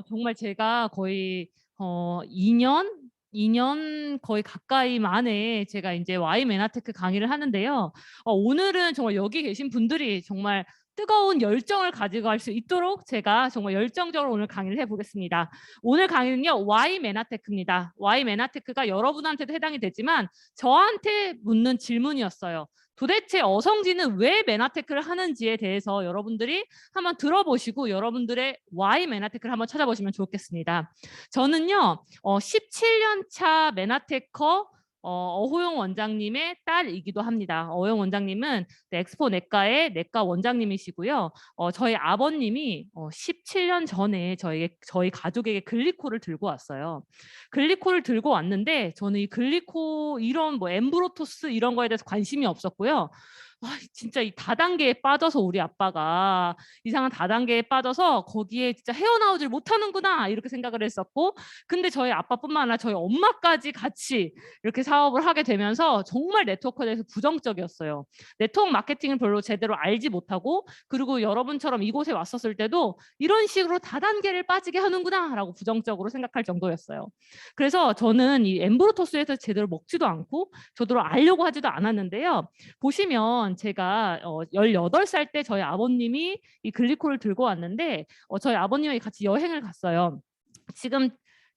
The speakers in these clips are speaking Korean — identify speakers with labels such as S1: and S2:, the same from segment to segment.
S1: 정말 제가 거의 2년 거의 가까이 만에 제가 인제 Y 메나테크 강의를 하는데요. 오늘은 정말 여기 계신 분들이 정말 뜨거운 열정을 가지고 갈 수 있도록 제가 정말 열정적으로 오늘 강의를 해 보겠습니다. 오늘 강의는요 Y 메나테크입니다. Y 메나테크가 여러분한테도 해당이 되지만 저한테 묻는 질문이었어요. 도대체 어성진은 왜 메나테크를 하는지에 대해서 여러분들이 한번 들어보시고 여러분들의 Y 메나테크를 한번 찾아보시면 좋겠습니다. 저는요 17년 차 메나테커 어호용 원장님의 딸이기도 합니다. 어호용 원장님은 엑스포 내과의 내과 원장님이시고요. 저희 아버님이 17년 전에 저희 가족에게 글리코를 들고 왔어요. 글리코를 들고 왔는데 저는 이 글리코 이런 뭐 엠브로토스 이런 거에 대해서 관심이 없었고요. 진짜 이 다단계에 빠져서 우리 아빠가 이상한 다단계에 빠져서 거기에 진짜 헤어나오질 못하는구나 이렇게 생각을 했었고, 근데 저희 아빠뿐만 아니라 저희 엄마까지 같이 이렇게 사업을 하게 되면서 정말 네트워크에 대해서 부정적이었어요. 네트워크 마케팅을 별로 제대로 알지 못하고, 그리고 여러분처럼 이곳에 왔었을 때도 이런 식으로 다단계를 빠지게 하는구나라고 부정적으로 생각할 정도였어요. 그래서 저는 이 엠브로토스에서 제대로 먹지도 않고 제대로 알려고 하지도 않았는데요. 보시면 제가 18살 때 저희 아버님이 이 글리코를 들고 왔는데 저희 아버님이 같이 여행을 갔어요.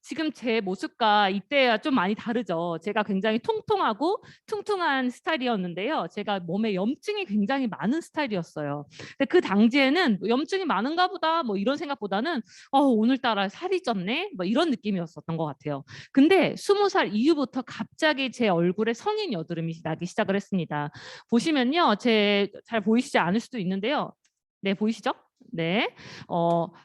S1: 지금 제 모습과 이때와 좀 많이 다르죠. 제가 굉장히 통통하고 퉁퉁한 스타일이었는데요. 제가 몸에 염증이 굉장히 많은 스타일이었어요. 근데 그 당시에는 뭐 '염증이 많은가 보다.' 뭐 이런 생각보다는 '오늘따라 살이 쪘네.' 뭐 이런 느낌이었었던 것 같아요. 근데 20살 이후부터 갑자기 제 얼굴에 성인 여드름이 나기 시작을 했습니다. 보시면요. 잘 보이시지 않을 수도 있는데요. 네, 보이시죠? 네.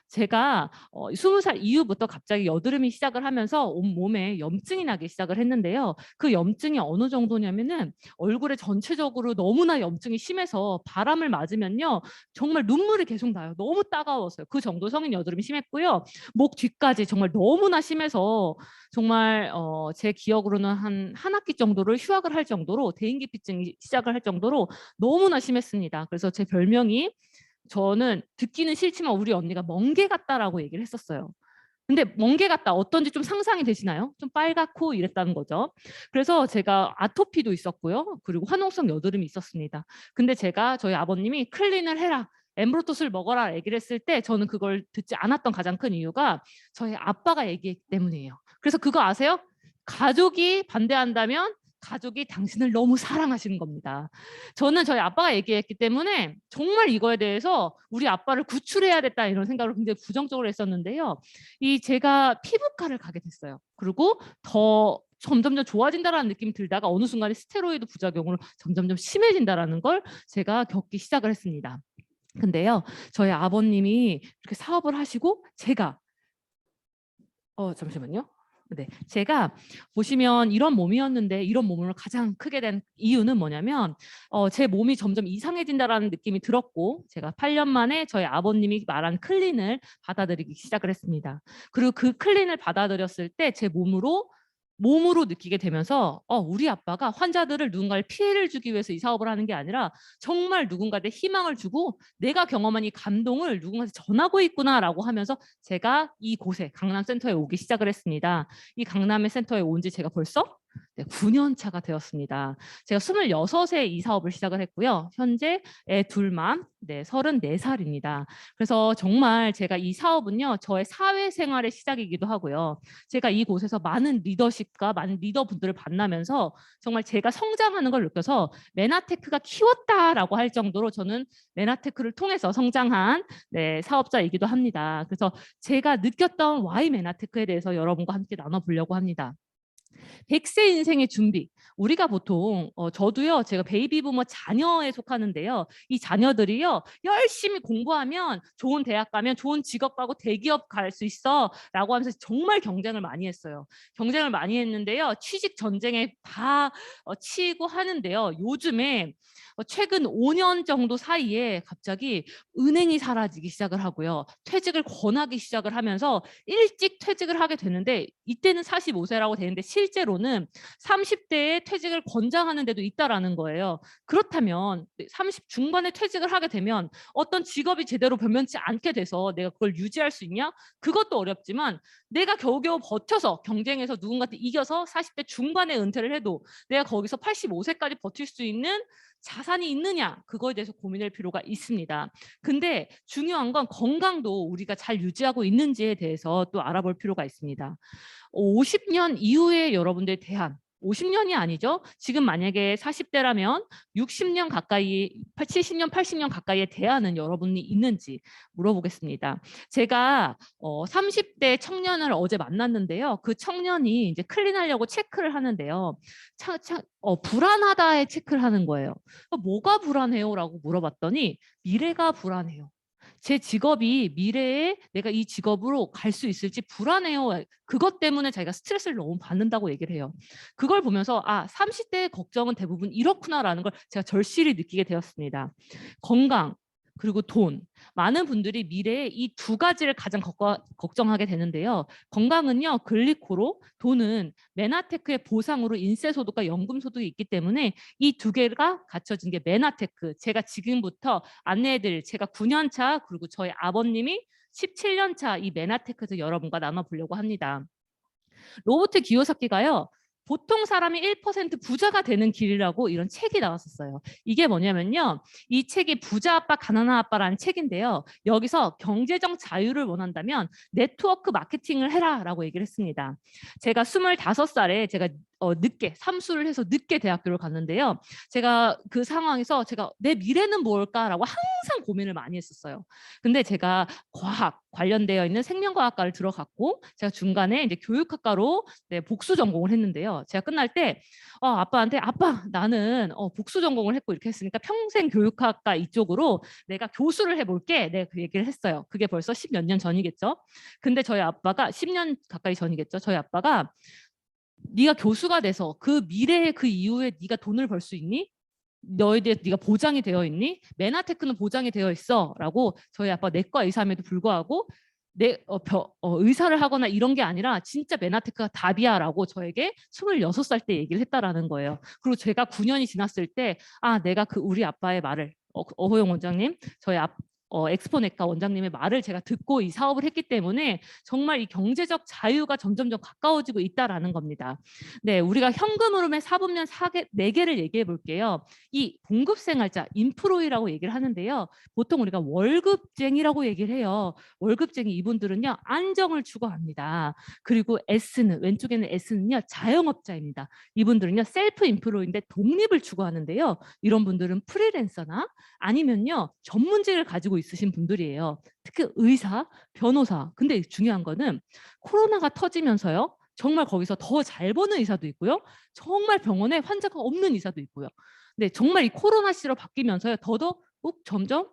S1: 제가 20살 이후부터 갑자기 여드름이 시작을 하면서 온몸에 염증이 나기 시작을 했는데요. 그 염증이 어느 정도냐면은 얼굴에 전체적으로 너무나 염증이 심해서 바람을 맞으면요. 정말 눈물이 계속 나요. 너무 따가워서요. 그 정도 성인 여드름이 심했고요. 목 뒤까지 정말 너무나 심해서 정말 제 기억으로는 한 학기 정도를 휴학을 할 정도로 대인기피증이 시작을 할 정도로 너무나 심했습니다. 그래서 제 별명이, 저는 듣기는 싫지만 우리 언니가 멍게 같다라고 얘기를 했었어요. 근데 멍게 같다 어떤지 좀 상상이 되시나요? 좀 빨갛고 이랬다는 거죠. 그래서 제가 아토피도 있었고요. 그리고 화농성 여드름이 있었습니다. 근데 제가 저희 아버님이 "클린을 해라. 엠브로토스를 먹어라." 얘기를 했을 때 저는 그걸 듣지 않았던 가장 큰 이유가 저희 아빠가 얘기했기 때문이에요. 그래서 그거 아세요? 가족이 반대한다면 가족이 당신을 너무 사랑하시는 겁니다. 저는 저희 아빠가 얘기했기 때문에 정말 이거에 대해서 '우리 아빠를 구출해야겠다.' 이런 생각을 굉장히 부정적으로 했었는데요. 이 제가 피부과를 가게 됐어요. 그리고 더 점점점 좋아진다라는 느낌이 들다가 어느 순간에 스테로이드 부작용으로 점점점 심해진다라는 걸 제가 겪기 시작을 했습니다. 근데요. 저희 아버님이 이렇게 사업을 하시고 제가 잠시만요. 네. 제가 보시면 이런 몸이었는데 이런 몸으로 가장 크게 된 이유는 뭐냐면 제 몸이 점점 이상해진다라는 느낌이 들었고, 제가 8년 만에 저희 아버님이 말한 클린을 받아들이기 시작을 했습니다. 그리고 그 클린을 받아들였을 때 제 몸으로 느끼게 되면서 우리 아빠가 환자들을 누군가를 피해를 주기 위해서 이 사업을 하는 게 아니라 정말 누군가한테 희망을 주고 내가 경험한 이 감동을 누군가한테 전하고 있구나라고 하면서 제가 이곳에 강남센터에 오기 시작을 했습니다. 이 강남의 센터에 온 지 제가 벌써 9년 차가 되었습니다. 제가 26에 이 사업을 시작을 했고요. 현재 애 둘만 34살입니다. 그래서 정말 제가 이 사업은요. 저의 사회생활의 시작이기도 하고요. 제가 이곳에서 많은 리더십과 많은 리더분들을 만나면서 정말 제가 성장하는 걸 느껴서 '메나테크가 키웠다.'라고 할 정도로 저는 메나테크를 통해서 성장한 사업자이기도 합니다. 그래서 제가 느꼈던 Y 메나테크에 대해서 여러분과 함께 나눠 보려고 합니다. 100세 인생의 준비. 우리가 보통 저도요. 제가 베이비 부머 자녀에 속하는데요. 이 자녀들이요. "열심히 공부하면 좋은 대학 가면 좋은 직업 가고 대기업 갈 수 있어."라고 하면서 정말 경쟁을 많이 했어요. 경쟁을 많이 했는데요. 취직 전쟁에 다 치이고 하는데요. 요즘에 최근 5년 정도 사이에 갑자기 은행이 사라지기 시작을 하고요. 퇴직을 권하기 시작을 하면서 일찍 퇴직을 하게 되는데, 이때는 45세라고 되는데 실제 실제로는 30대에 퇴직을 권장하는 데도 있다라는 거예요. 그렇다면 30 중반에 퇴직을 하게 되면 어떤 직업이 제대로 변변치 않게 돼서 내가 그걸 유지할 수 있냐? 그것도 어렵지만 내가 겨우겨우 버텨서 경쟁에서 누군가한테 이겨서 40대 중반에 은퇴를 해도 내가 거기서 85세까지 버틸 수 있는 자산이 있느냐, 그거에 대해서 고민할 필요가 있습니다. 근데 중요한 건 건강도 우리가 잘 유지하고 있는지에 대해서 또 알아볼 필요가 있습니다. 50년 이후에 여러분들에 대한, 50년이 아니죠. 지금 만약에 40대라면 60년 가까이, 70년, 80년 가까이에 대하는 여러분이 있는지 물어보겠습니다. 제가 30대 청년을 어제 만났는데요. 그 청년이 이제 클린하려고 체크를 하는데요. 불안하다에 체크를 하는 거예요. 뭐가 불안해요? 라고 물어봤더니 미래가 불안해요. 제 직업이 미래에 내가 이 직업으로 갈 수 있을지 불안해요. 그것 때문에 자기가 스트레스를 너무 받는다고 얘기를 해요. 그걸 보면서 30대의 걱정은 대부분 이렇구나라는 걸 제가 절실히 느끼게 되었습니다. 건강, 그리고 돈. 많은 분들이 미래에 이 두 가지를 가장 걱정하게 되는데요. 건강은요, 글리코로, 돈은 메나테크의 보상으로 인세소득과 연금소득이 있기 때문에 이 두 개가 갖춰진 게 메나테크. 제가 지금부터 안내해드릴, 제가 9년 차, 그리고 저희 아버님이 17년 차 이 메나테크에서 여러분과 나눠보려고 합니다. 로버트 기요사키가요, 보통 사람이 1% 부자가 되는 길이라고 이런 책이 나왔었어요. 이게 뭐냐면요, 이 책이 부자 아빠 가난한 아빠라는 책인데요. 여기서 경제적 자유를 원한다면 네트워크 마케팅을 해라라고 얘기를 했습니다. 제가 25살에 제가 늦게 삼수를 해서 늦게 대학교를 갔는데요. 제가 그 상황에서 제가 내 미래는 뭘까라고 항상 고민을 많이 했었어요. 근데 제가 과학 관련되어 있는 생명과학과를 들어갔고, 제가 중간에 이제 교육학과로 복수 전공을 했는데요. 제가 끝날 때 아빠한테, 아빠 나는 복수 전공을 했고 이렇게 했으니까 평생 교육학과 이쪽으로 내가 교수를 해볼게. 내가 그 얘기를 했어요. 그게 벌써 10몇 년 전이겠죠. 근데 저희 아빠가 10년 가까이 전이겠죠. 저희 아빠가 네가 교수가 돼서 그 미래에 그 이후에 네가 돈을 벌 수 있니? 너에 대해 네가 보장이 되어 있니? 메나테크는 보장이 되어 있어 라고. 저희 아빠 내과 의사임에도 불구하고 의사를 하거나 이런 게 아니라 진짜 메나테크가 답이야 라고 저에게 26살 때 얘기를 했다라는 거예요. 그리고 제가 9년이 지났을 때 내가 그 우리 아빠의 말을, 어호영 원장님, 저희 엑스포네카 원장님의 말을 제가 듣고 이 사업을 했기 때문에 정말 이 경제적 자유가 점점점 가까워지고 있다라는 겁니다. 네, 우리가 현금 흐름의 사분면 4개를 얘기해 볼게요. 이 봉급생활자, 인프로이라고 얘기를 하는데요. 보통 우리가 월급쟁이라고 얘기를 해요. 월급쟁이 이분들은요, 안정을 추구합니다. 그리고 S는, 왼쪽에는 S는요, 자영업자입니다. 이분들은요, 셀프 인프로인데 독립을 추구하는데요. 이런 분들은 프리랜서나 아니면요, 전문직을 가지고 있으신 분들이에요. 특히 의사, 변호사. 근데 중요한 거는 코로나가 터지면서요, 정말 거기서 더 잘 버는 의사도 있고요. 정말 병원에 환자가 없는 의사도 있고요. 네, 정말 이 코로나 시로 바뀌면서요, 더더욱 점점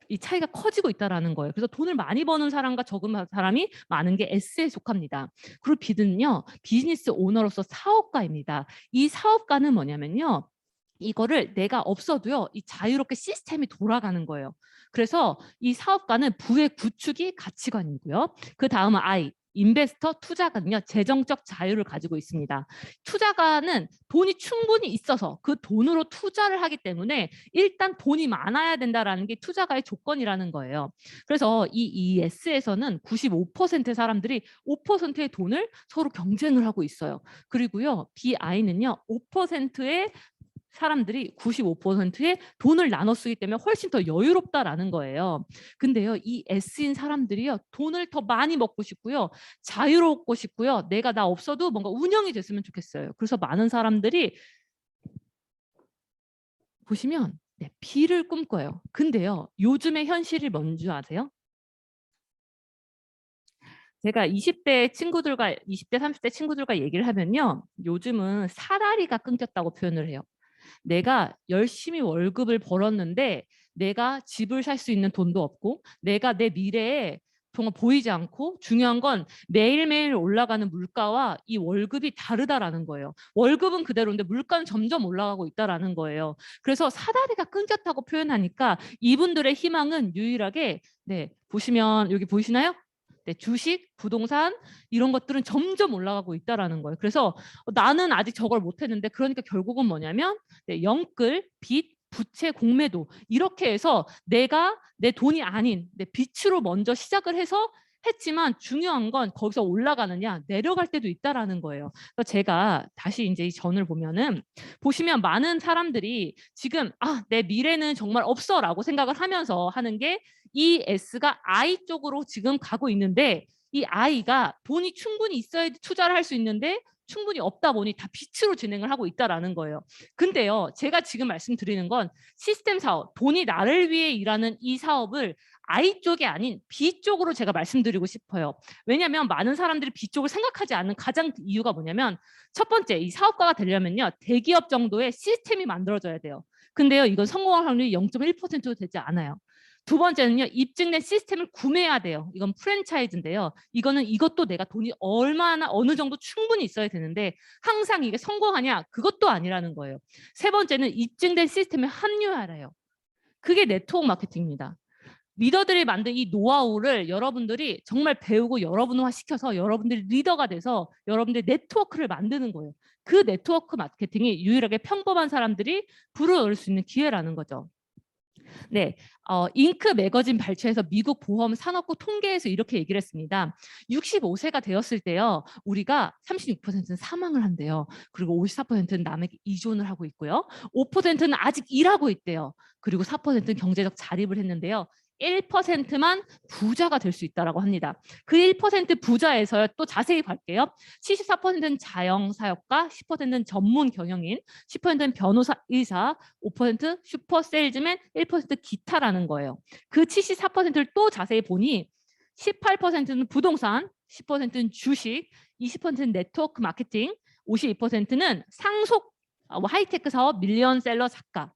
S1: 이 차이가 커지고 있다라는 거예요. 그래서 돈을 많이 버는 사람과 적은 사람이 많은 게 S에 속합니다. 그리고 B는요, 비즈니스 오너로서 사업가입니다. 이 사업가는 뭐냐면요, 이거를 내가 없어도요, 이 자유롭게 시스템이 돌아가는 거예요. 그래서 이 사업가는 부의 구축이 가치관이고요. 그 다음은 I, 인베스터, 투자가는요, 재정적 자유를 가지고 있습니다. 투자가는 돈이 충분히 있어서 그 돈으로 투자를 하기 때문에 일단 돈이 많아야 된다라는 게 투자가의 조건이라는 거예요. 그래서 이 ES에서는 95%의 사람들이 5%의 돈을 서로 경쟁을 하고 있어요. 그리고요, BI는요, 5%의 사람들이 95%의 돈을 나눠 쓰기 때문에 훨씬 더 여유롭다라는 거예요. 근데요, 이 S인 사람들이요, 돈을 더 많이 먹고 싶고요, 자유롭고 싶고요, 내가 나 없어도 뭔가 운영이 됐으면 좋겠어요. 그래서 많은 사람들이 보시면 B를 꿈꿔요. 근데요, 요즘의 현실이 뭔지 아세요? 제가 20대 친구들과 20대 30대 친구들과 얘기를 하면요, 요즘은 사다리가 끊겼다고 표현을 해요. 내가 열심히 월급을 벌었는데 내가 집을 살 수 있는 돈도 없고, 내가 내 미래에 정말 보이지 않고, 중요한 건 매일매일 올라가는 물가와 이 월급이 다르다라는 거예요. 월급은 그대로인데 물가는 점점 올라가고 있다라는 거예요. 그래서 사다리가 끊겼다고 표현하니까 이분들의 희망은 유일하게, 보시면 여기 보이시나요? 네, 주식, 부동산 이런 것들은 점점 올라가고 있다라는 거예요. 그래서 나는 아직 저걸 못했는데 그러니까 결국은 뭐냐면 네, 영끌, 빚, 부채, 공매도 이렇게 해서 내가 내 돈이 아닌 내 빚으로 먼저 시작을 해서 했지만 중요한 건 거기서 올라가느냐 내려갈 때도 있다라는 거예요. 그래서 제가 다시 이제 이 전을 보면은 보시면 많은 사람들이 지금 내 미래는 정말 없어라고 생각을 하면서 하는 게 이 S가 I 쪽으로 지금 가고 있는데 이 I가 돈이 충분히 있어야 투자를 할 수 있는데 충분히 없다 보니 다 빚으로 진행을 하고 있다라는 거예요. 근데요, 제가 지금 말씀드리는 건 시스템 사업, 돈이 나를 위해 일하는 이 사업을 I 쪽이 아닌 B 쪽으로 제가 말씀드리고 싶어요. 왜냐하면 많은 사람들이 B 쪽을 생각하지 않는 가장 이유가 뭐냐면 첫 번째, 이 사업가가 되려면요, 대기업 정도의 시스템이 만들어져야 돼요. 근데요, 이건 성공할 확률이 0.1%도 되지 않아요. 두 번째는요, 입증된 시스템을 구매해야 돼요. 이건 프랜차이즈인데요. 이거는 이것도 내가 돈이 얼마나 어느 정도 충분히 있어야 되는데 항상 이게 성공하냐? 그것도 아니라는 거예요. 세 번째는 입증된 시스템에 합류하래요. 그게 네트워크 마케팅입니다. 리더들이 만든 이 노하우를 여러분들이 정말 배우고 여러분화 시켜서 여러분들이 리더가 돼서 여러분들의 네트워크를 만드는 거예요. 그 네트워크 마케팅이 유일하게 평범한 사람들이 불어넣을 수 있는 기회라는 거죠. 네, 잉크 매거진 발췌해서 미국 보험 산업국 통계에서 이렇게 얘기를 했습니다. 65세가 되었을 때요, 우리가 36%는 사망을 한대요. 그리고 54%는 남에게 이존을 하고 있고요. 5%는 아직 일하고 있대요. 그리고 4%는 경제적 자립을 했는데요. 1%만 부자가 될 수 있다고 합니다. 그 1% 부자에서 또 자세히 볼게요. 74%는 자영사업가, 10%는 전문 경영인, 10%는 변호사, 의사, 5% 슈퍼 세일즈맨, 1% 기타라는 거예요. 그 74%를 또 자세히 보니 18%는 부동산, 10%는 주식, 20%는 네트워크 마케팅, 52%는 상속 하이테크 사업, 밀리언셀러 작가.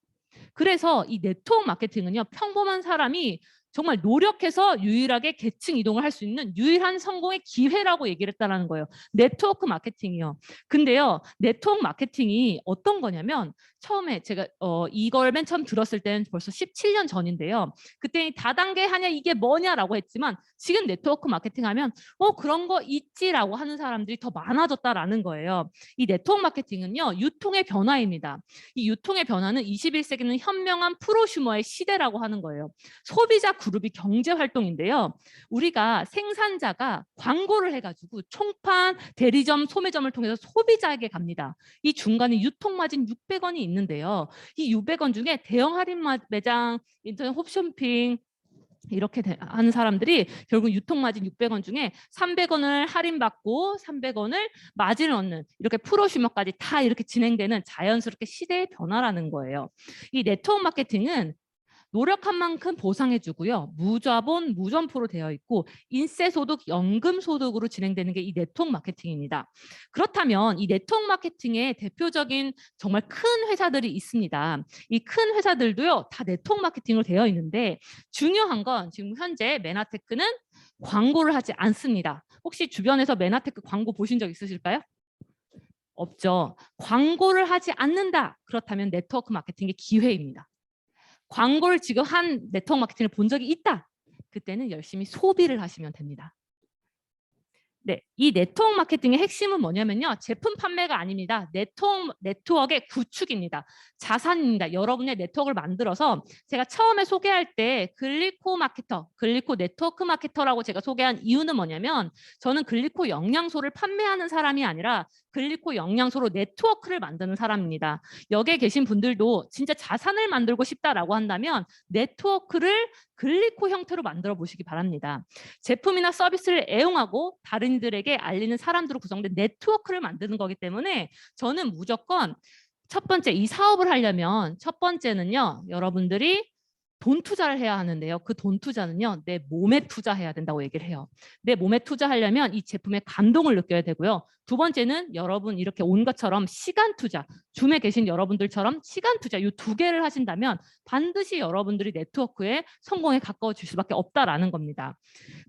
S1: 그래서 이 네트워크 마케팅은요, 평범한 사람이 정말 노력해서 유일하게 계층 이동을 할 수 있는 유일한 성공의 기회라고 얘기를 했다는 거예요. 네트워크 마케팅이요. 근데요, 네트워크 마케팅이 어떤 거냐면 처음에 제가 이걸 맨 처음 들었을 때는 벌써 17년 전인데요. 그때 다단계 하냐 이게 뭐냐라고 했지만 지금 네트워크 마케팅 하면 그런 거 있지라고 하는 사람들이 더 많아졌다라는 거예요. 이 네트워크 마케팅은요, 유통의 변화입니다. 이 유통의 변화는 21세기는 현명한 프로슈머의 시대라고 하는 거예요. 소비자 그룹이 경제 활동인데요. 우리가 생산자가 광고를 해가지고 총판, 대리점, 소매점을 통해서 소비자에게 갑니다. 이 중간에 유통마진 600원이 있는데요. 이 600원 중에 대형 할인 매장, 인터넷 홈쇼핑 이렇게 하는 사람들이 결국 유통마진 600원 중에 300원을 할인받고 300원을 마진을 얻는 이렇게 프로슈머까지 다 이렇게 진행되는 자연스럽게 시대의 변화라는 거예요. 이 네트워크 마케팅은 노력한 만큼 보상해주고요. 무자본, 무점포로 되어 있고 인세소득, 연금소득으로 진행되는 게 이 네트워크 마케팅입니다. 그렇다면 이 네트워크 마케팅의 대표적인 정말 큰 회사들이 있습니다. 이 큰 회사들도요, 다 네트워크 마케팅으로 되어 있는데 중요한 건 지금 현재 메나테크는 광고를 하지 않습니다. 혹시 주변에서 메나테크 광고 보신 적 있으실까요? 없죠. 광고를 하지 않는다. 그렇다면 네트워크 마케팅의 기회입니다. 광고를 지금 한 네트워크 마케팅을 본 적이 있다. 그때는 열심히 소비를 하시면 됩니다. 네, 이 네트워크 마케팅의 핵심은 뭐냐면요, 제품 판매가 아닙니다. 네트워크의 구축입니다. 자산입니다. 여러분의 네트워크를 만들어서 제가 처음에 소개할 때 글리코 마케터, 글리코 네트워크 마케터라고 제가 소개한 이유는 뭐냐면 저는 글리코 영양소를 판매하는 사람이 아니라 글리코 영양소로 네트워크를 만드는 사람입니다. 여기에 계신 분들도 진짜 자산을 만들고 싶다라고 한다면 네트워크를 글리코 형태로 만들어 보시기 바랍니다. 제품이나 서비스를 애용하고 다른 이들에게 알리는 사람들로 구성된 네트워크를 만드는 거기 때문에 저는 무조건 첫 번째 이 사업을 하려면 첫 번째는요, 여러분들이 돈 투자를 해야 하는데요. 그 돈 투자는요, 내 몸에 투자해야 된다고 얘기를 해요. 내 몸에 투자하려면 이 제품의 감동을 느껴야 되고요. 두 번째는 여러분 이렇게 온 것처럼 시간 투자, 줌에 계신 여러분들처럼 시간 투자 이 두 개를 하신다면 반드시 여러분들이 네트워크에 성공에 가까워질 수밖에 없다라는 겁니다.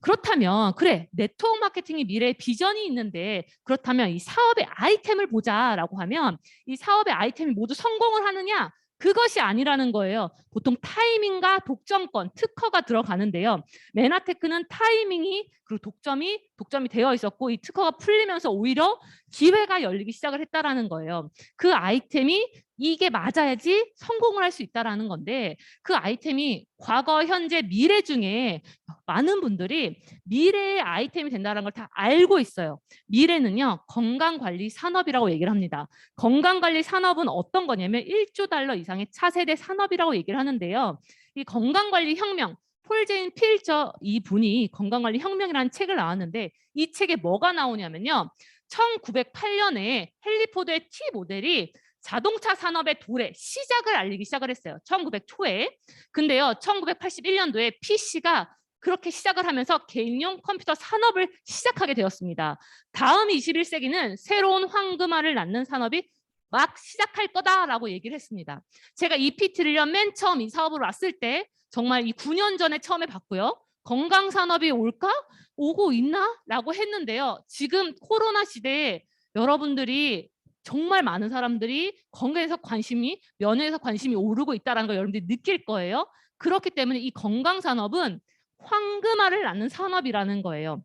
S1: 그렇다면 그래, 네트워크 마케팅이 미래의 비전이 있는데 그렇다면 이 사업의 아이템을 보자라고 하면 이 사업의 아이템이 모두 성공을 하느냐? 그것이 아니라는 거예요. 보통 타이밍과 독점권, 특허가 들어가는데요. 메나테크는 타이밍이 그리고 독점이 되어 있었고 이 특허가 풀리면서 오히려 기회가 열리기 시작을 했다라는 거예요. 그 아이템이 이게 맞아야지 성공을 할 수 있다라는 건데 그 아이템이 과거, 현재, 미래 중에 많은 분들이 미래의 아이템이 된다는 걸 다 알고 있어요. 미래는요. 건강관리 산업이라고 얘기를 합니다. 건강관리 산업은 어떤 거냐면 1조 달러 이상의 차세대 산업이라고 얘기를 하는데요. 이 건강관리 혁명, 폴제인 필저 이 분이 건강관리 혁명이라는 책을 나왔는데 이 책에 뭐가 나오냐면요. 1908년에 헨리 포드의 T 모델이 자동차 산업의 도래, 시작을 알리기 시작을 했어요. 1900 초에. 근데요. 1981년도에 PC가 그렇게 시작을 하면서 개인용 컴퓨터 산업을 시작하게 되었습니다. 다음 21세기는 새로운 황금알을 낳는 산업이 막 시작할 거다라고 얘기를 했습니다. 제가 이 PT를요 맨 처음 이 사업으로 왔을 때 정말 이 9년 전에 처음에 봤고요. 건강산업이 올까? 오고 있나? 라고 했는데요. 지금 코로나 시대에 여러분들이 정말 많은 사람들이 건강에서 관심이, 면역에서 관심이 오르고 있다는 걸 여러분들이 느낄 거예요. 그렇기 때문에 이 건강산업은 황금알을 낳는 산업이라는 거예요.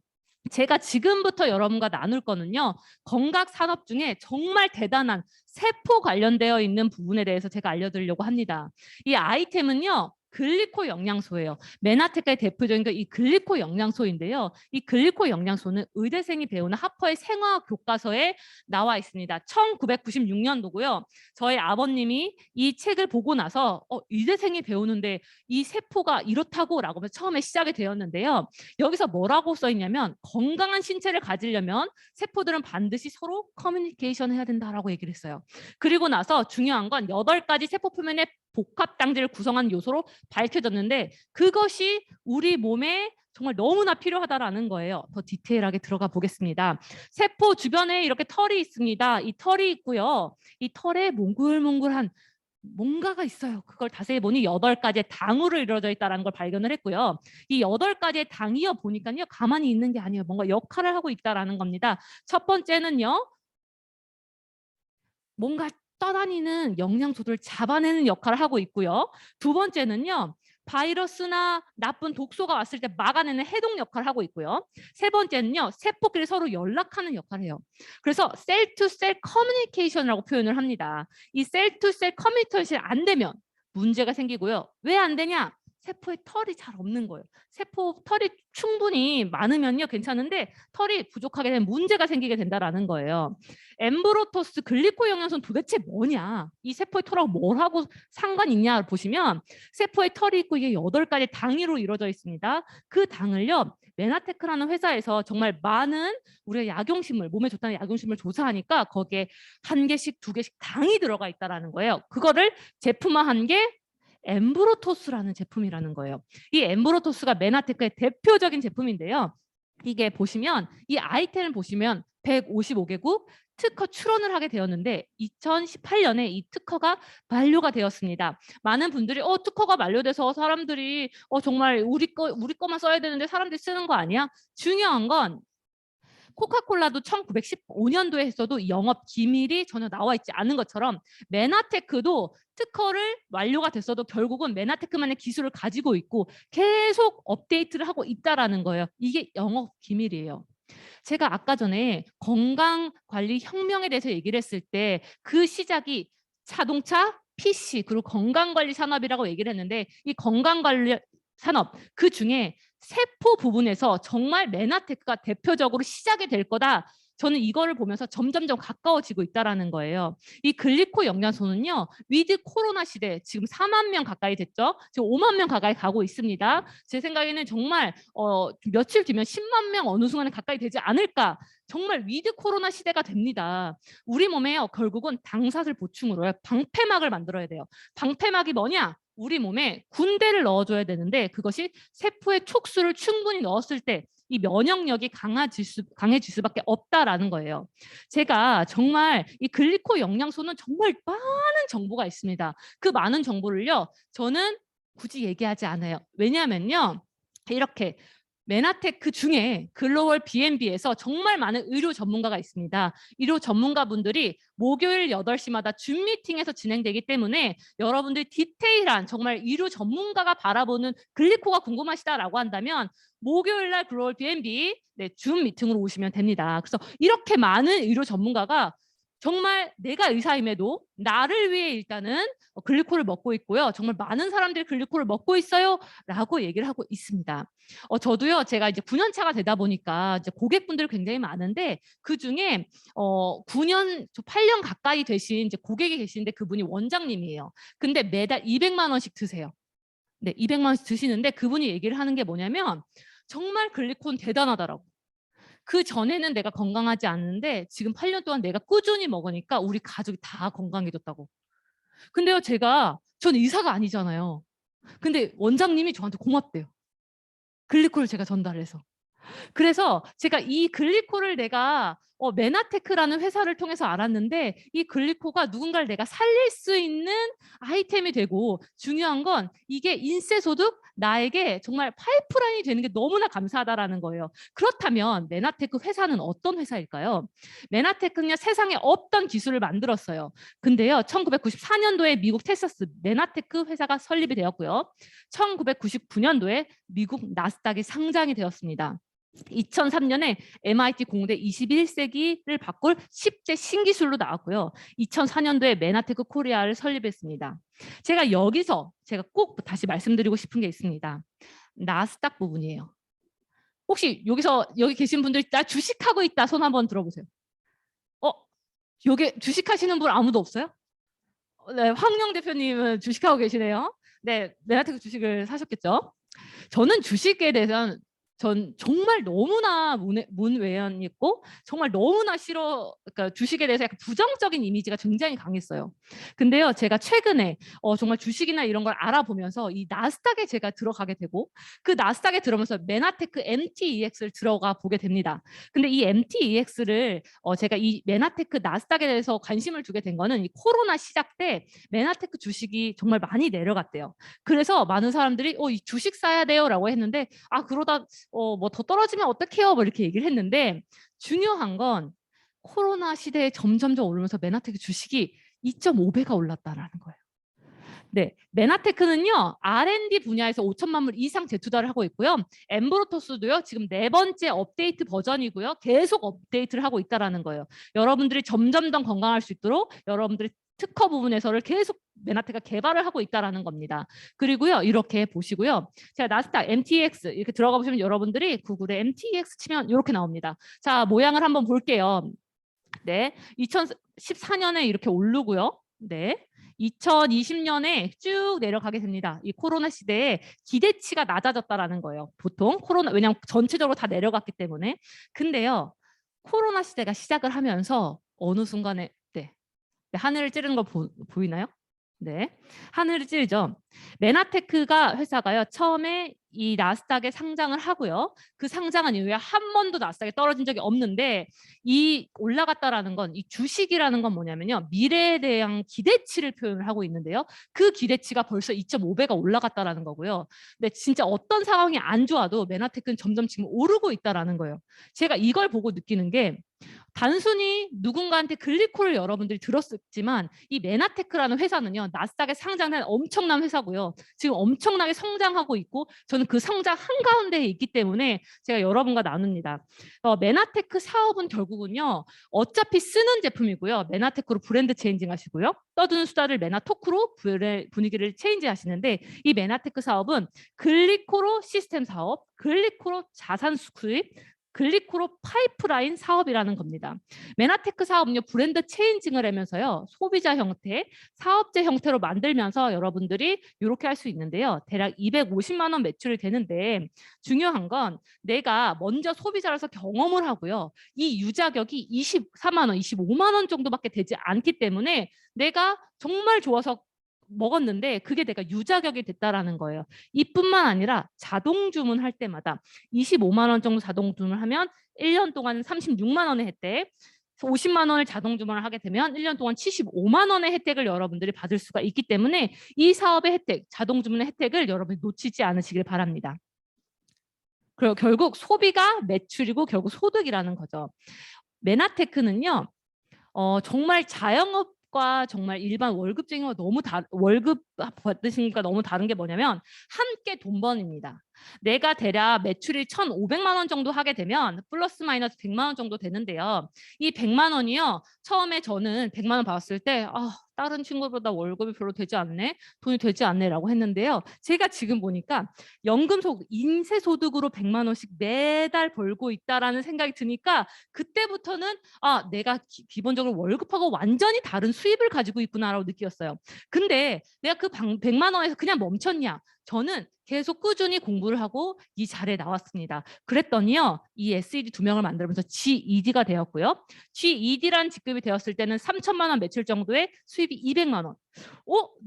S1: 제가 지금부터 여러분과 나눌 거는요. 건강 산업 중에 정말 대단한 세포 관련되어 있는 부분에 대해서 제가 알려드리려고 합니다. 이 아이템은요. 글리코 영양소예요. 메나테크의 대표적인 게 이 글리코 영양소인데요. 이 글리코 영양소는 의대생이 배우는 하퍼의 생화학 교과서에 나와 있습니다. 1996년도고요. 저희 아버님이 이 책을 보고 나서 의대생이 배우는데 이 세포가 이렇다고 라고 하면서 처음에 시작이 되었는데요. 여기서 뭐라고 써 있냐면 건강한 신체를 가지려면 세포들은 반드시 서로 커뮤니케이션 해야 된다라고 얘기를 했어요. 그리고 나서 중요한 건 8가지 세포 표면의 복합 단지를 구성한 요소로 밝혀졌는데 그것이 우리 몸에 정말 너무나 필요하다라는 거예요. 더 디테일하게 들어가 보겠습니다. 세포 주변에 이렇게 털이 있습니다. 이 털이 있고요. 이 털에 몽글몽글한 뭔가가 있어요. 그걸 자세히 보니 8가지의 당으로 이루어져 있다는 걸 발견을 했고요. 이 8가지의 당이요 보니까요. 가만히 있는 게 아니에요. 뭔가 역할을 하고 있다는 겁니다. 첫 번째는요. 뭔가 떠다니는 영양소들을 잡아내는 역할을 하고 있고요. 두 번째는요. 바이러스나 나쁜 독소가 왔을 때 막아내는 해독 역할을 하고 있고요. 세 번째는요. 세포끼리 서로 연락하는 역할을 해요. 그래서 셀 투 셀 커뮤니케이션이라고 표현을 합니다. 이 셀 투 셀 커뮤니케이션이 안 되면 문제가 생기고요. 왜 안 되냐? 세포에 털이 잘 없는 거예요. 세포 털이 충분히 많으면요 괜찮은데 털이 부족하게 되면 문제가 생기게 된다라는 거예요. 엠브로토스 글리코 영양소는 도대체 뭐냐? 이 세포의 털하고 뭘 하고 상관이 있냐 보시면 세포에 털이 있고 이게 8가지 당위로 이루어져 있습니다. 그 당을요. 메나테크라는 회사에서 정말 많은 우리가 약용식물, 몸에 좋다는 약용식물 조사하니까 거기에 1개씩, 2개씩 당이 들어가 있다라는 거예요. 그거를 제품화한 게 엠브로토스라는 제품이라는 거예요. 이 엠브로토스가 메나테크의 대표적인 제품인데요. 이게 보시면 이 아이템을 보시면 155개국 특허 출원을 하게 되었는데 2018년에 이 특허가 만료가 되었습니다. 많은 분들이 특허가 만료돼서 사람들이 정말 우리 거만 써야 되는데 사람들이 쓰는 거 아니야? 중요한 건 코카콜라도 1915년도에 했어도 영업 기밀이 전혀 나와 있지 않은 것처럼 메나테크도 특허를 완료가 됐어도 결국은 메나테크만의 기술을 가지고 있고 계속 업데이트를 하고 있다라는 거예요. 이게 영업 기밀이에요. 제가 아까 전에 건강관리 혁명에 대해서 얘기를 했을 때 그 시작이 자동차, PC 그리고 건강관리 산업이라고 얘기를 했는데 이 건강관리 산업 그중에 세포 부분에서 정말 메나테크가 대표적으로 시작이 될 거다. 저는 이거를 보면서 점점점 가까워지고 있다는 거예요. 이 글리코 영양소는요. 위드 코로나 시대 지금 4만 명 가까이 됐죠. 지금 5만 명 가까이 가고 있습니다. 제 생각에는 정말 며칠 뒤면 10만 명 어느 순간에 가까이 되지 않을까. 정말 위드 코로나 시대가 됩니다. 우리 몸에요. 결국은 당사슬 보충으로요. 방패막을 만들어야 돼요. 방패막이 뭐냐? 우리 몸에 군대를 넣어줘야 되는데 그것이 세포의 촉수를 충분히 넣었을 때 이 면역력이 강해질 수밖에 없다라는 거예요. 제가 정말 이 글리코 영양소는 정말 많은 정보가 있습니다. 그 많은 정보를요. 저는 굳이 얘기하지 않아요. 왜냐하면요. 이렇게 메나테크 중에 글로벌 B&B에서 정말 많은 의료 전문가가 있습니다. 의료 전문가분들이 목요일 8시마다 줌 미팅에서 진행되기 때문에 여러분들이 디테일한 정말 의료 전문가가 바라보는 글리코가 궁금하시다라고 한다면 목요일 날 글로벌 B&B 줌 미팅으로 오시면 됩니다. 그래서 이렇게 많은 의료 전문가가 정말 내가 의사임에도 나를 위해 일단은 글리코를 먹고 있고요. 정말 많은 사람들이 글리코를 먹고 있어요. 라고 얘기를 하고 있습니다. 저도요, 제가 이제 9년 차가 되다 보니까 이제 고객분들이 굉장히 많은데 그 중에 9년, 8년 가까이 되신 이제 고객이 계시는데 그분이 원장님이에요. 근데 매달 200만 원씩 드세요. 네, 200만 원씩 드시는데 그분이 얘기를 하는 게 뭐냐면 정말 글리코는 대단하더라고. 그 전에는 내가 건강하지 않은데 지금 8년 동안 내가 꾸준히 먹으니까 우리 가족이 다 건강해졌다고. 근데요, 전 의사가 아니잖아요. 근데 원장님이 저한테 고맙대요. 글리코를 제가 전달해서. 그래서 제가 이 글리코를 내가 메나테크라는 회사를 통해서 알았는데 이 글리코가 누군가를 내가 살릴 수 있는 아이템이 되고 중요한 건 이게 인쇄소득 나에게 정말 파이프라인이 되는 게 너무나 감사하다라는 거예요. 그렇다면 메나테크 회사는 어떤 회사일까요? 메나테크는요, 세상에 없던 기술을 만들었어요. 근데요, 1994년도에 미국 텍사스 메나테크 회사가 설립이 되었고요. 1999년도에 미국 나스닥이 상장이 되었습니다. 2003년에 MIT 공대 21세기를 바꿀 10대 신기술로 나왔고요. 2004년도에 메나테크 코리아를 설립했습니다. 제가 여기서 꼭 다시 말씀드리고 싶은 게 있습니다. 나스닥 부분이에요. 혹시 여기 계신 분들 나 주식하고 있다 손 한번 들어보세요. 여기 주식하시는 분 아무도 없어요? 네, 황영 대표님은 주식하고 계시네요. 네, 메나테크 주식을 사셨겠죠? 저는 주식에 대해서는 전 정말 너무나 문외한이었고 정말 너무나 그러니까 주식에 대해서 약간 부정적인 이미지가 굉장히 강했어요. 근데요, 제가 최근에 정말 주식이나 이런 걸 알아보면서 이 나스닥에 제가 들어가게 되고 그 나스닥에 들어오면서 메나테크 MTEX를 들어가 보게 됩니다. 근데 이 MTEX를 제가 이 메나테크 나스닥에 대해서 관심을 두게 된 거는 이 코로나 시작 때 메나테크 주식이 정말 많이 내려갔대요. 그래서 많은 사람들이 이 주식 사야 돼요라고 했는데 그러다 뭐 더 떨어지면 어떡해요? 뭐 이렇게 얘기를 했는데 중요한 건 코로나 시대에 점점점 오르면서 메나테크 주식이 2.5배가 올랐다라는 거예요. 네, 메나테크는요, R&D 분야에서 5천만 불 이상 재투자를 하고 있고요. 엠브로토스도요, 지금 4번째 업데이트 버전이고요. 계속 업데이트를 하고 있다라는 거예요. 여러분들이 점점 더 건강할 수 있도록 여러분들이 특허 부분에서를 계속 메나테크가 개발을 하고 있다라는 겁니다. 그리고요, 이렇게 보시고요. 제가 나스닥 MTX 이렇게 들어가 보시면 여러분들이 구글에 MTX 치면 이렇게 나옵니다. 자, 모양을 한번 볼게요. 네, 2014년에 이렇게 오르고요. 네. 2020년에 쭉 내려가게 됩니다. 이 코로나 시대에 기대치가 낮아졌다라는 거예요. 보통 왜냐하면 전체적으로 다 내려갔기 때문에. 근데요, 코로나 시대가 시작을 하면서 어느 순간에 하늘을 찌르는 거 보이나요? 네, 하늘을 찌르죠. 메나테크가 회사가요, 처음에 이 나스닥에 상장을 하고요. 그 상장한 이후에 한 번도 나스닥에 떨어진 적이 없는데 이 올라갔다라는 건 이 주식이라는 건 뭐냐면요, 미래에 대한 기대치를 표현을 하고 있는데요. 그 기대치가 벌써 2.5배가 올라갔다라는 거고요. 근데 진짜 어떤 상황이 안 좋아도 메나테크는 점점 지금 오르고 있다라는 거예요. 제가 이걸 보고 느끼는 게 단순히 누군가한테 글리코를 여러분들이 들었지만 이 메나테크라는 회사는요, 나스닥에 상장된 엄청난 회사고요. 지금 엄청나게 성장하고 있고 저는 그 성장 한가운데에 있기 때문에 제가 여러분과 나눕니다. 메나테크 사업은 결국은요, 어차피 쓰는 제품이고요. 메나테크로 브랜드 체인징 하시고요. 떠드는 수다를 메나토크로 분위기를 체인지 하시는데 이 메나테크 사업은 글리코로 시스템 사업, 글리코로 자산 수입, 글리코로 파이프라인 사업이라는 겁니다. 메나테크 사업은요, 브랜드 체인징을 하면서요, 소비자 형태, 사업자 형태로 만들면서 여러분들이 이렇게 할 수 있는데요. 대략 250만 원 매출이 되는데 중요한 건 내가 먼저 소비자로서 경험을 하고요. 이 유자격이 24만 원, 25만 원 정도밖에 되지 않기 때문에 내가 정말 좋아서 먹었는데 그게 내가 유자격이 됐다라는 거예요. 이뿐만 아니라 자동 주문할 때마다 25만 원 정도 자동 주문을 하면 1년 동안 36만 원의 혜택, 50만 원을 자동 주문을 하게 되면 1년 동안 75만 원의 혜택을 여러분들이 받을 수가 있기 때문에 이 사업의 혜택, 자동 주문의 혜택을 여러분이 놓치지 않으시길 바랍니다. 그리고 결국 소비가 매출이고 결국 소득이라는 거죠. 메나테크는요. 정말 자영업과 정말 일반 월급쟁이와 너무 월급 받으신 거 너무 다른 게 뭐냐면 함께 돈 번입니다. 내가 대략 매출이 1,500만 원 정도 하게 되면 플러스 마이너스 100만 원 정도 되는데요. 이 100만 원이요. 처음에 저는 100만 원 받았을 때 다른 친구보다 월급이 별로 되지 않네. 돈이 되지 않네라고 했는데요. 제가 지금 보니까 연금소득, 인세소득으로 100만 원씩 매달 벌고 있다라는 생각이 드니까 그때부터는 내가 기본적으로 월급하고 완전히 다른 수입을 가지고 있구나라고 느꼈어요. 근데 내가 그 100만 원에서 그냥 멈췄냐? 저는 계속 꾸준히 공부를 하고 이 자리에 나왔습니다. 그랬더니요. 이 SED 2명을 만들면서 GED가 되었고요. GED란 직급이 되었을 때는 3천만 원 매출 정도의 수입이 200만 원.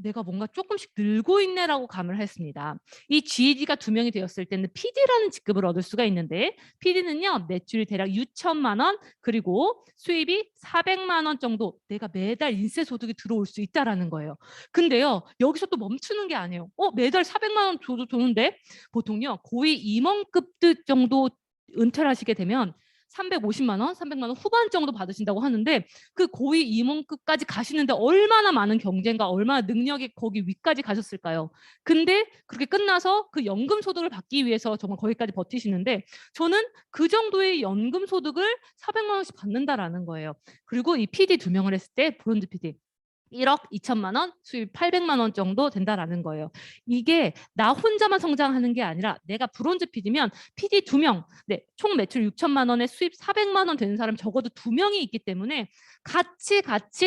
S1: 내가 뭔가 조금씩 늘고 있네라고 감을 했습니다. 이 GED가 2명이 되었을 때는 PD라는 직급을 얻을 수가 있는데 PD는요. 매출이 대략 6천만 원 그리고 수입이 400만 원 정도 내가 매달 인세소득이 들어올 수 있다라는 거예요. 근데요. 여기서 또 멈추는 게 아니에요. 매달 400만 원 줘도 좋은데 보통요. 고위 임원급 정도 은퇴를 하시게 되면 350만 원, 300만 원 후반 정도 받으신다고 하는데 그 고위 임원급까지 가시는데 얼마나 많은 경쟁과 얼마나 능력이 거기 위까지 가셨을까요? 근데 그렇게 끝나서 그 연금 소득을 받기 위해서 정말 거기까지 버티시는데 저는 그 정도의 연금 소득을 400만 원씩 받는다라는 거예요. 그리고 이 PD 2명을 했을 때 브론즈 PD 1억 2천만 원, 수입 800만 원 정도 된다라는 거예요. 이게 나 혼자만 성장하는 게 아니라 내가 브론즈 PD면 PD 2명, 총 매출 6천만 원에 수입 400만 원 되는 사람 적어도 2명이 있기 때문에 같이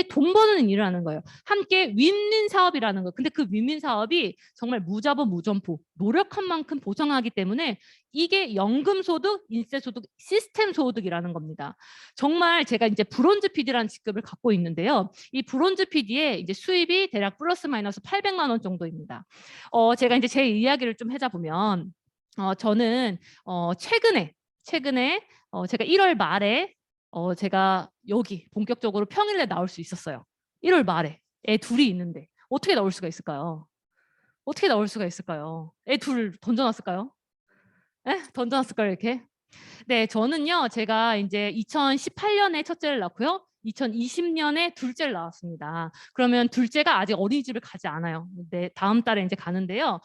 S1: 돈 버는 일을 하는 거예요. 함께 윈윈 사업이라는 거. 근데 그 윈윈 사업이 정말 무자본 무점포, 노력한 만큼 보상하기 때문에 이게 연금소득, 인세소득, 시스템 소득이라는 겁니다. 정말 제가 이제 브론즈 PD라는 직급을 갖고 있는데요. 이 브론즈 PD의 이제 수입이 대략 플러스 마이너스 800만 원 정도입니다. 제가 이제 제 이야기를 좀 하자 보면 저는 최근에 제가 1월 말에 제가 여기 본격적으로 평일에 나올 수 있었어요. 1월 말에 애 둘이 있는데 어떻게 나올 수가 있을까요? 어떻게 나올 수가 있을까요? 애 둘 던져놨을까요? 던져놨을까요 이렇게? 네, 저는요, 제가 이제 2018년에 첫째를 낳고요. 2020년에 둘째를 낳았습니다. 그러면 둘째가 아직 어린이집을 가지 않아요. 다음 달에 이제 가는데요.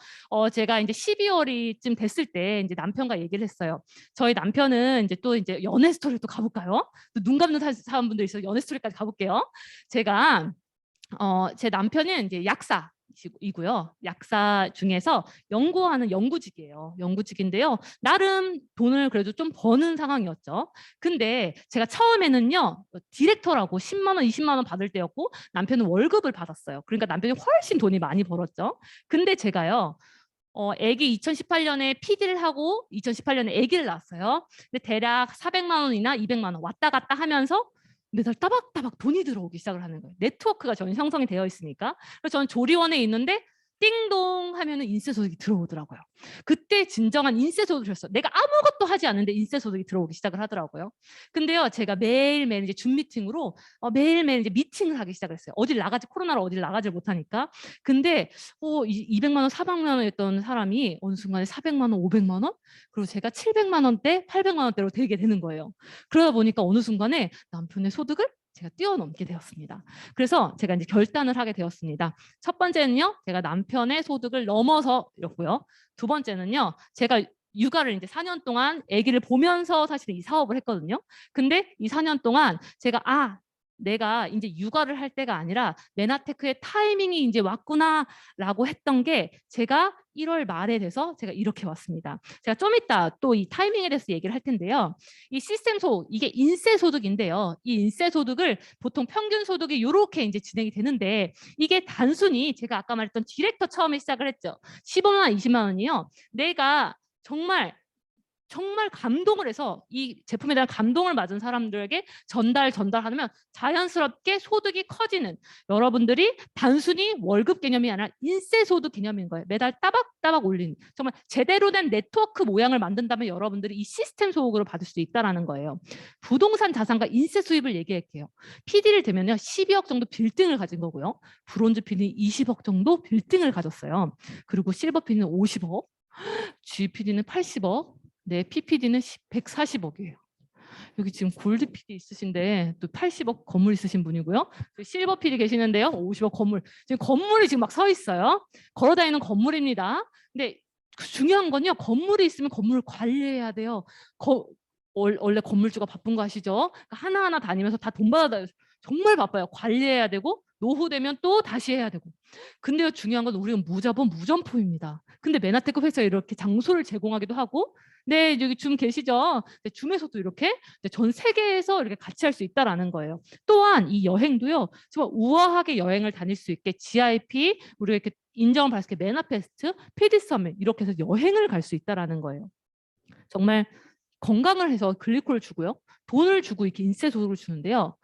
S1: 제가 이제 12월이쯤 됐을 때 이제 남편과 얘기를 했어요. 저희 남편은 이제 또 이제 연애 스토리를 또 가볼까요? 또 눈 감는 사람분들 있어요. 연애 스토리까지 가볼게요. 제가 제 남편은 이제 약사이고요. 약사 중에서 연구하는 연구직이에요. 연구직인데요. 나름 돈을 그래도 좀 버는 상황이었죠. 근데 제가 처음에는요. 디렉터라고 10만 원, 20만 원 받을 때였고 남편은 월급을 받았어요. 그러니까 남편이 훨씬 돈이 많이 벌었죠. 근데 제가요. 애기 2018년에 PD를 하고 2018년에 아기를 낳았어요. 근데 대략 400만 원이나 200만 원 왔다 갔다 하면서 매달 따박따박 돈이 들어오기 시작을 하는 거예요. 네트워크가 저는 형성이 되어 있으니까. 그래서 저는 조리원에 있는데 띵동 하면은 인세소득이 들어오더라고요. 그때 진정한 인세소득을 줬어요. 내가 아무것도 하지 않는데 인세소득이 들어오기 시작을 하더라고요. 근데요, 제가 매일매일 이제 줌 미팅으로 매일매일 이제 미팅을 하기 시작을 했어요. 코로나로 어딜 나가질 못하니까. 근데 200만 원, 400만 원이었던 사람이 어느 순간에 400만 원, 500만 원? 그리고 제가 700만 원대, 800만 원대로 되게 되는 거예요. 그러다 보니까 어느 순간에 남편의 소득을 제가 뛰어넘게 되었습니다. 그래서 제가 이제 결단을 하게 되었습니다. 첫 번째는요, 제가 남편의 소득을 넘어서였고요. 두 번째는요, 제가 육아를 이제 4년 동안 아기를 보면서 사실은 이 사업을 했거든요. 근데 이 4년 동안 제가 내가 이제 육아를 할 때가 아니라 메나테크의 타이밍이 이제 왔구나라고 했던 게 제가 1월 말에 돼서 제가 이렇게 왔습니다. 제가 좀 이따 또 이 타이밍에 대해서 얘기를 할 텐데요. 이 시스템 소득, 이게 인세 소득인데요. 이 인세 소득을 보통 평균 소득이 이렇게 이제 진행이 되는데 이게 단순히 제가 아까 말했던 디렉터 처음에 시작을 했죠. 15만 원, 20만 원이요. 내가 정말 감동을 해서 이 제품에 대한 감동을 받은 사람들에게 전달하면 자연스럽게 소득이 커지는, 여러분들이 단순히 월급 개념이 아니라 인세 소득 개념인 거예요. 매달 따박따박 올리는, 정말 제대로 된 네트워크 모양을 만든다면 여러분들이 이 시스템 소득으로 받을 수 있다는 거예요. 부동산 자산과 인세 수입을 얘기할게요. PD를 되면요 12억 정도 빌딩을 가진 거고요. 브론즈 PD는 20억 정도 빌딩을 가졌어요. 그리고 실버 PD는 50억, G PD는 80억, 네, PPD는 140억이에요. 여기 지금 골드 PD 있으신데 또 80억 건물 있으신 분이고요. 실버 PD 계시는데요. 50억 건물. 지금 건물이 지금 막 서 있어요. 걸어 다니는 건물입니다. 근데 중요한 건요. 건물이 있으면 건물을 관리해야 돼요. 원래 건물주가 바쁜 거 아시죠? 그러니까 하나하나 다니면서 다 돈 받아 정말 바빠요. 관리해야 되고 노후 되면 또 다시 해야 되고. 근데요, 중요한 건 우리는 무자본 무점포입니다. 근데 메나테크 회사에 이렇게 장소를 제공하기도 하고, 네, 여기 줌 계시죠? 네, 줌에서도 이렇게 전 세계에서 이렇게 같이 할 수 있다라는 거예요. 또한 이 여행도요, 정말 우아하게 여행을 다닐 수 있게 GIP, 우리가 이렇게 인정을 받을 수 있게 메나페스트, PD 서밋 이렇게 해서 여행을 갈 수 있다라는 거예요. 정말 건강을 해서 글리콜을 주고요. 돈을 주고 이렇게 인세 소득을 주는데요.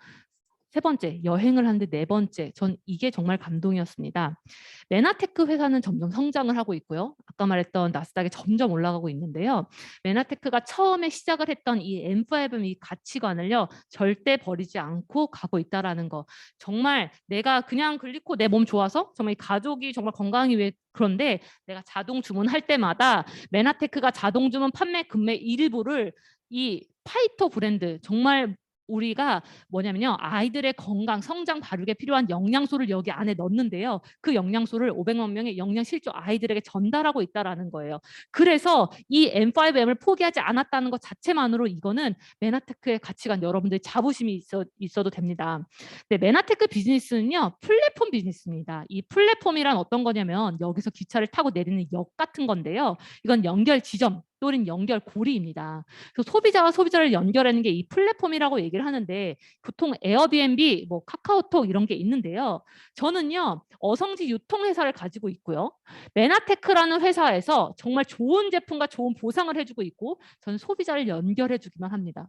S1: 세 번째, 여행을 하는데 네 번째, 전 이게 정말 감동이었습니다. 메나테크 회사는 점점 성장을 하고 있고요. 아까 말했던 나스닥이 점점 올라가고 있는데요. 메나테크가 처음에 시작을 했던 이 M5M 이 가치관을요, 절대 버리지 않고 가고 있다라는 거. 정말 내가 그냥 글리코 내 몸 좋아서 정말 이 가족이 정말 건강하기 위해 그런데 내가 자동 주문할 때마다 메나테크가 자동 주문 판매 금액 일부를 이 파이터 브랜드 정말 우리가 뭐냐면요. 아이들의 건강, 성장 발육에 필요한 영양소를 여기 안에 넣는데요. 그 영양소를 500만 명의 영양 실조 아이들에게 전달하고 있다라는 거예요. 그래서 이 M5M을 포기하지 않았다는 것 자체만으로 이거는 메나테크의 가치관 여러분들 자부심이 있어도 됩니다. 네, 메나테크 비즈니스는요. 플랫폼 비즈니스입니다. 이 플랫폼이란 어떤 거냐면 여기서 기차를 타고 내리는 역 같은 건데요. 이건 연결 지점 또는 연결 고리입니다. 그래서 소비자와 소비자를 연결하는 게 이 플랫폼이라고 얘기를 하는데 보통 에어비앤비, 뭐 카카오톡 이런 게 있는데요. 저는요 어성지 유통회사를 가지고 있고요. 메나테크라는 회사에서 정말 좋은 제품과 좋은 보상을 해주고 있고 저는 소비자를 연결해주기만 합니다.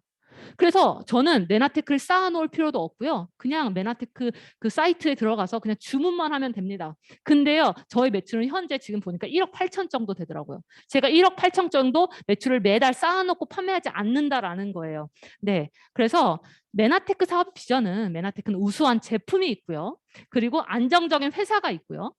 S1: 그래서 저는 메나테크를 쌓아놓을 필요도 없고요. 그냥 메나테크 그 사이트에 들어가서 그냥 주문만 하면 됩니다. 근데요, 저희 매출은 현재 지금 보니까 1억 8천 정도 되더라고요. 제가 1억 8천 정도 매출을 매달 쌓아놓고 판매하지 않는다라는 거예요. 네, 그래서 메나테크 사업 비전은 메나테크는 우수한 제품이 있고요. 그리고 안정적인 회사가 있고요.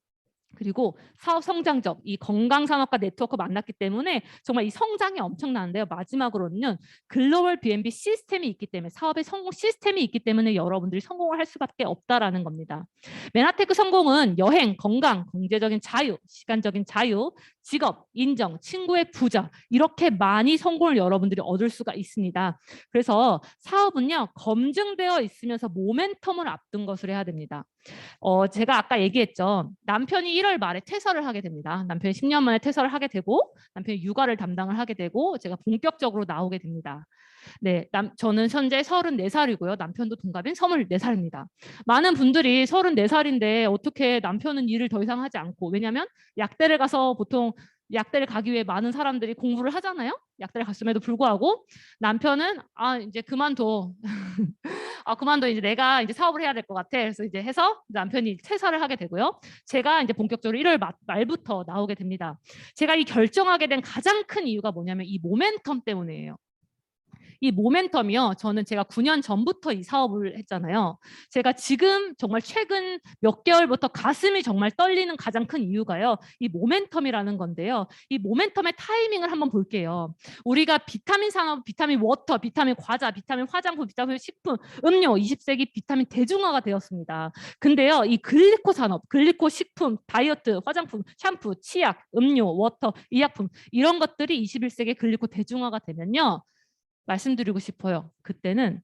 S1: 그리고 사업 성장적 이 건강산업과 네트워크 만났기 때문에 정말 이 성장이 엄청나는데요. 마지막으로는 글로벌 B&B 시스템이 있기 때문에 사업의 성공 시스템이 있기 때문에 여러분들이 성공을 할 수밖에 없다라는 겁니다. 메나테크 성공은 여행, 건강, 경제적인 자유, 시간적인 자유, 직업, 인정, 친구의 부자 이렇게 많이 성공을 여러분들이 얻을 수가 있습니다. 그래서 사업은요. 검증되어 있으면서 모멘텀을 앞둔 것을 해야 됩니다. 제가 아까 얘기했죠. 남편이 1월 말에 퇴사를 하게 됩니다. 남편이 10년 만에 퇴사를 하게 되고 남편이 육아를 담당을 하게 되고 제가 본격적으로 나오게 됩니다. 네, 저는 현재 34살이고요. 남편도 동갑인 24살입니다. 많은 분들이 34살인데 어떻게 남편은 일을 더 이상 하지 않고 왜냐하면 약대를 가서 보통 약대를 가기 위해 많은 사람들이 공부를 하잖아요. 약대를 갔음에도 불구하고 남편은 이제 그만둬. 그만둬 이제 내가 이제 사업을 해야 될 것 같아. 그래서 이제 해서 남편이 퇴사를 하게 되고요. 제가 이제 본격적으로 1월 말부터 나오게 됩니다. 제가 이 결정하게 된 가장 큰 이유가 뭐냐면 이 모멘텀 때문이에요. 이 모멘텀이요. 저는 제가 9년 전부터 이 사업을 했잖아요. 제가 지금 정말 최근 몇 개월부터 가슴이 정말 떨리는 가장 큰 이유가요. 이 모멘텀이라는 건데요. 이 모멘텀의 타이밍을 한번 볼게요. 우리가 비타민 산업, 비타민 워터, 비타민 과자, 비타민 화장품, 비타민 식품, 음료 20세기 비타민 대중화가 되었습니다. 근데요. 이 글리코 산업, 글리코 식품, 다이어트, 화장품, 샴푸, 치약, 음료, 워터, 의약품 이런 것들이 21세기 글리코 대중화가 되면요. 말씀드리고 싶어요. 그때는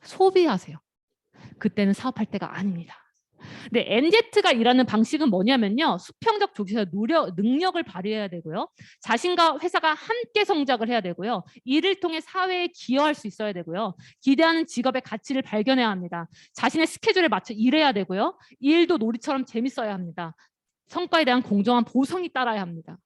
S1: 소비하세요. 그때는 사업할 때가 아닙니다. 근데 MZ가 일하는 방식은 뭐냐면요. 수평적 조직에서 능력을 발휘해야 되고요. 자신과 회사가 함께 성장을 해야 되고요. 이를 통해 사회에 기여할 수 있어야 되고요. 기대하는 직업의 가치를 발견해야 합니다. 자신의 스케줄에 맞춰 일해야 되고요. 일도 놀이처럼 재밌어야 합니다. 성과에 대한 공정한 보상이 따라야 합니다.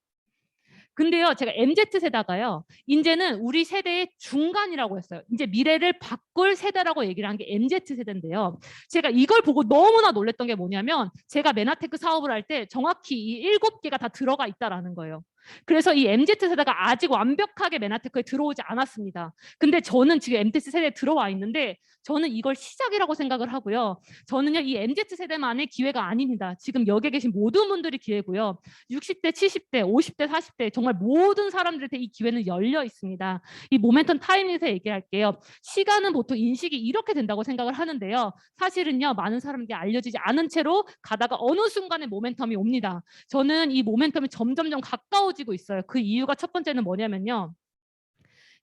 S1: 근데요, 제가 MZ세다가요, 이제는 우리 세대의 중간이라고 했어요. 이제 미래를 바꿀 세대라고 얘기를 한 게 MZ세대인데요. 제가 이걸 보고 너무나 놀랐던 게 뭐냐면, 제가 메나테크 사업을 할 때 정확히 이 7개가 다 들어가 있다라는 거예요. 그래서 이 MZ세대가 아직 완벽하게 맨하테크에 들어오지 않았습니다. 근데 저는 지금 MZ세대에 들어와 있는데 저는 이걸 시작이라고 생각을 하고요. 저는요, 이 MZ세대만의 기회가 아닙니다. 지금 여기에 계신 모든 분들이 기회고요. 60대, 70대, 50대, 40대 정말 모든 사람들한테 이 기회는 열려 있습니다. 이 모멘텀 타이밍에서 얘기할게요. 시간은 보통 인식이 이렇게 된다고 생각을 하는데요. 사실은요, 많은 사람들이 알려지지 않은 채로 가다가 어느 순간에 모멘텀이 옵니다. 저는 이 모멘텀이 점점점 가까워지고 있어요. 그 이유가 첫 번째는 뭐냐면요.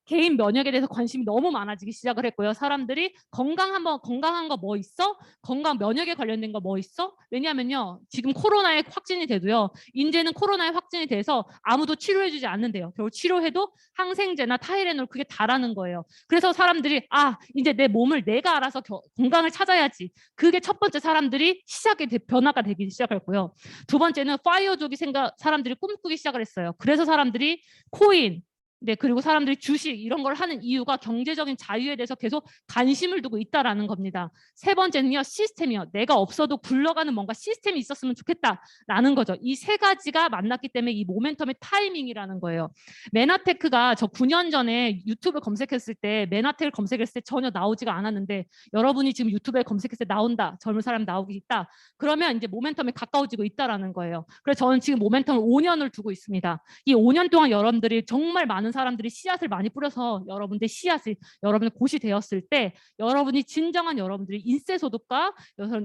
S1: 개인 면역에 대해서 관심이 너무 많아지기 시작을 했고요. 사람들이 건강한 거 뭐 있어? 건강 면역에 관련된 거 뭐 있어? 왜냐하면요, 지금 코로나에 확진이 돼도요, 이제는 코로나에 확진이 돼서 아무도 치료해주지 않는데요. 결국 치료해도 항생제나 타이레놀 그게 다라는 거예요. 그래서 사람들이 이제 내 몸을 내가 알아서 건강을 찾아야지. 그게 첫 번째 사람들이 변화가 되기 시작했고요. 두 번째는 파이어족이 사람들이 꿈꾸기 시작을 했어요. 그래서 사람들이 코인, 네, 그리고 사람들이 주식 이런 걸 하는 이유가 경제적인 자유에 대해서 계속 관심을 두고 있다라는 겁니다. 세 번째는요, 시스템이요. 내가 없어도 굴러가는 뭔가 시스템이 있었으면 좋겠다라는 거죠. 이 세 가지가 만났기 때문에 이 모멘텀의 타이밍이라는 거예요. 맨하테크가 저 9년 전에 유튜브 검색했을 때 맨하테크를 검색했을 때 전혀 나오지가 않았는데 여러분이 지금 유튜브에 검색했을 때 나온다. 젊은 사람 나오기 있다. 그러면 이제 모멘텀에 가까워지고 있다라는 거예요. 그래서 저는 지금 모멘텀을 5년을 두고 있습니다. 이 5년 동안 여러분들이 정말 많은 사람들이 씨앗을 많이 뿌려서 여러분들 씨앗이 여러분의 곳이 되었을 때 여러분이 진정한 여러분들이 인세 소득과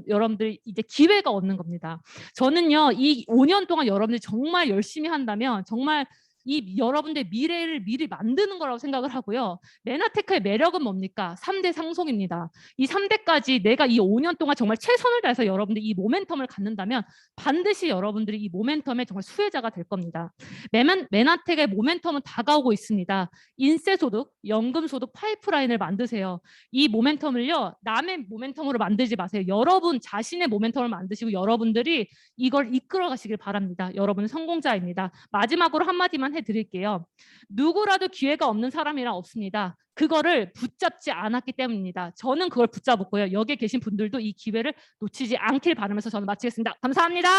S1: 여러분들이 이제 기회가 얻는 겁니다. 저는요, 이 5년 동안 여러분들이 정말 열심히 한다면 정말 이 여러분들의 미래를 미리 만드는 거라고 생각을 하고요. 맨하테크의 매력은 뭡니까? 3대 상속입니다. 이 3대까지 내가 이 5년 동안 정말 최선을 다해서 여러분들이 이 모멘텀을 갖는다면 반드시 여러분들이 이 모멘텀의 정말 수혜자가 될 겁니다. 맨하텍의 모멘텀은 다가오고 있습니다. 인세소득, 연금소득 파이프라인을 만드세요. 이 모멘텀을요, 남의 모멘텀으로 만들지 마세요. 여러분 자신의 모멘텀을 만드시고 여러분들이 이걸 이끌어 가시길 바랍니다. 여러분은 성공자입니다. 마지막으로 한마디만 해드릴게요. 누구라도 기회가 없는 사람이란 없습니다. 그거를 붙잡지 않았기 때문입니다. 저는 그걸 붙잡았고요. 여기에 계신 분들도 이 기회를 놓치지 않길 바라면서 저는 마치겠습니다. 감사합니다.